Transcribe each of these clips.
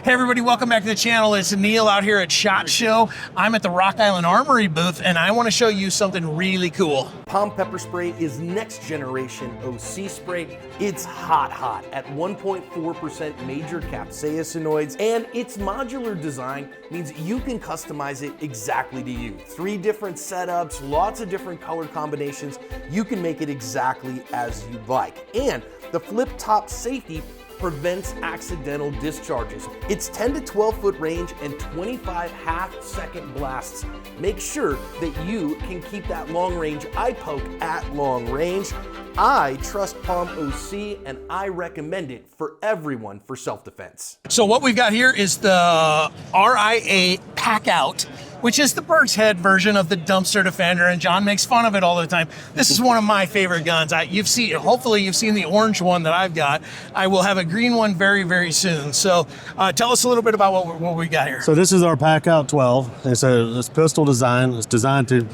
Hey everybody, welcome back to the channel. It's Neil out here at SHOT Show. I'm at the Rock Island Armory booth and I want to show you something really cool. Palm pepper spray is next generation OC spray. It's hot at 1.4% major capsaicinoids, and its modular design means you can customize it exactly to you. 3 different setups, lots of different color combinations. You can make it exactly as you like. And the flip top safety prevents accidental discharges. It's 10 to 12 foot range and 25 half-second blasts. Make sure that you can keep that long range eye poke at long range. I trust Palm OC and I recommend it for everyone for self-defense. So what we've got here is the RIA Pack Out, which is the bird's head version of the dumpster defender, and John makes fun of it all the time. This is one of my favorite guns. Hopefully you've seen the orange one that I've got. I will have a green one very, very soon. So tell us a little bit about what we got here. So this is our Pack Out 12. It's a pistol design. It's designed to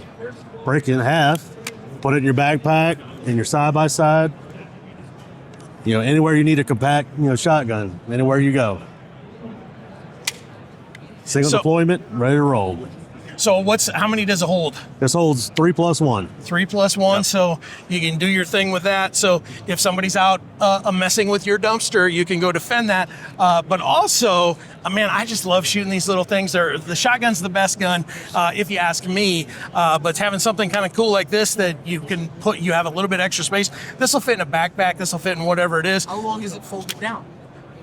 break it in half, put it in your backpack, in your side-by-side, anywhere you need a compact, shotgun, anywhere you go. Single deployment, ready to roll. So how many does it hold? This holds 3+1. 3+1, Yep. So you can do your thing with that. So if somebody's out messing with your dumpster, you can go defend that. But also, man, I just love shooting these little things. The shotgun's the best gun, if you ask me. But having something kind of cool like this that you have a little bit extra space. This will fit in a backpack. This will fit in whatever it is. How long is it folded down?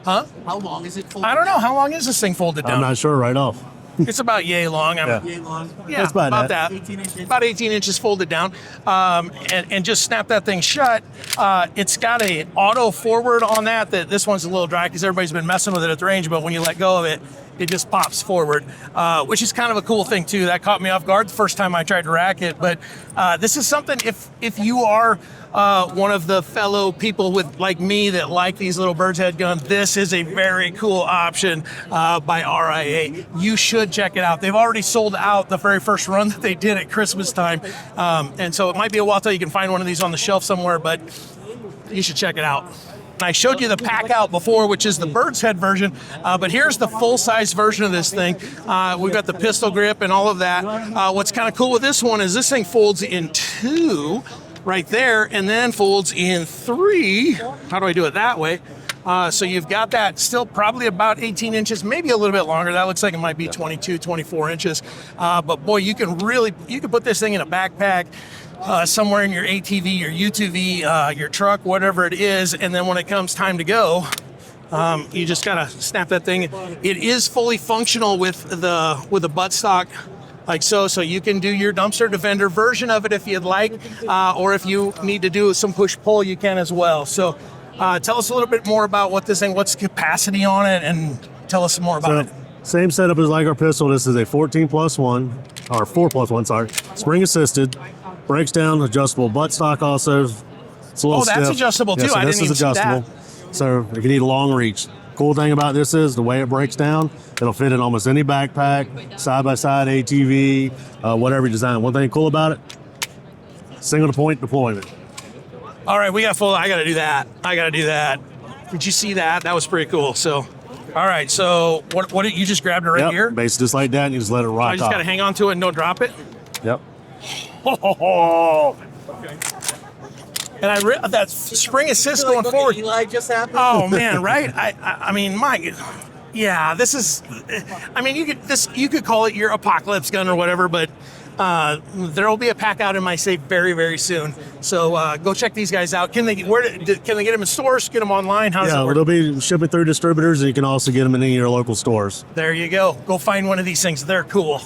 Huh? How long is it folded I don't know. down? How long is this thing folded down? I'm not sure right off. It's about yay long. Yay long? Yeah, That's about that. 18 inches. About 18 inches folded down. And just snap that thing shut. It's got a auto forward on that this one's a little dry because everybody's been messing with it at the range, but when you let go of it, it just pops forward, which is kind of a cool thing too. That caught me off guard the first time I tried to rack it. But this is something, if you are one of the fellow people like me that like these little bird's head guns, this is a very cool option by RIA. You should check it out. They've already sold out the very first run that they did at Christmas time. And so it might be a while till you can find one of these on the shelf somewhere, but you should check it out. I showed you the Pack Out before, which is the bird's head version, but here's the full-size version of this thing. We've got the pistol grip and all of that. What's kind of cool with this one is this thing folds in 2 right there and then folds in 3. How do I do it that way? So you've got that still probably about 18 inches, maybe a little bit longer. That looks like it might be 22, 24 inches. But boy, you can put this thing in a backpack, somewhere in your ATV, your UTV, your truck, whatever it is, and then when it comes time to go, you just gotta snap that thing. It is fully functional with the buttstock, like so you can do your dumpster defender version of it if you'd like, or if you need to do some push-pull, you can as well. So tell us a little bit more about what this thing, what's the capacity on it, and tell us some more about it. Same setup as like our pistol. This is a 14+1, or 4+1, sorry, spring assisted. Breaks down, adjustable buttstock also. It's a little that's stiff. adjustable too. Yeah, so I this didn't is even see adjustable. So if you need a long reach. Cool thing about this is the way it breaks down, it'll fit in almost any backpack, side-by-side ATV, whatever you design. One thing cool about it, single point deployment. All right, we got full. I got to do that. Did you see that? That was pretty cool. So, all right. So what did you just grabbed it right here? Basically just like that, and you just let it rock I just got to off. hang on to it and don't drop it. Yep. And that spring assist going forward. Eli just happened. Oh man, right? I mean, yeah, this is. I mean, you could call it your apocalypse gun or whatever, but there will be a Pack Out in my safe very, very soon. So go check these guys out. Can they get them in stores? Get them online? How does it work? It'll be shipping through distributors, and you can also get them in any of your local stores. There you go. Go find one of these things. They're cool.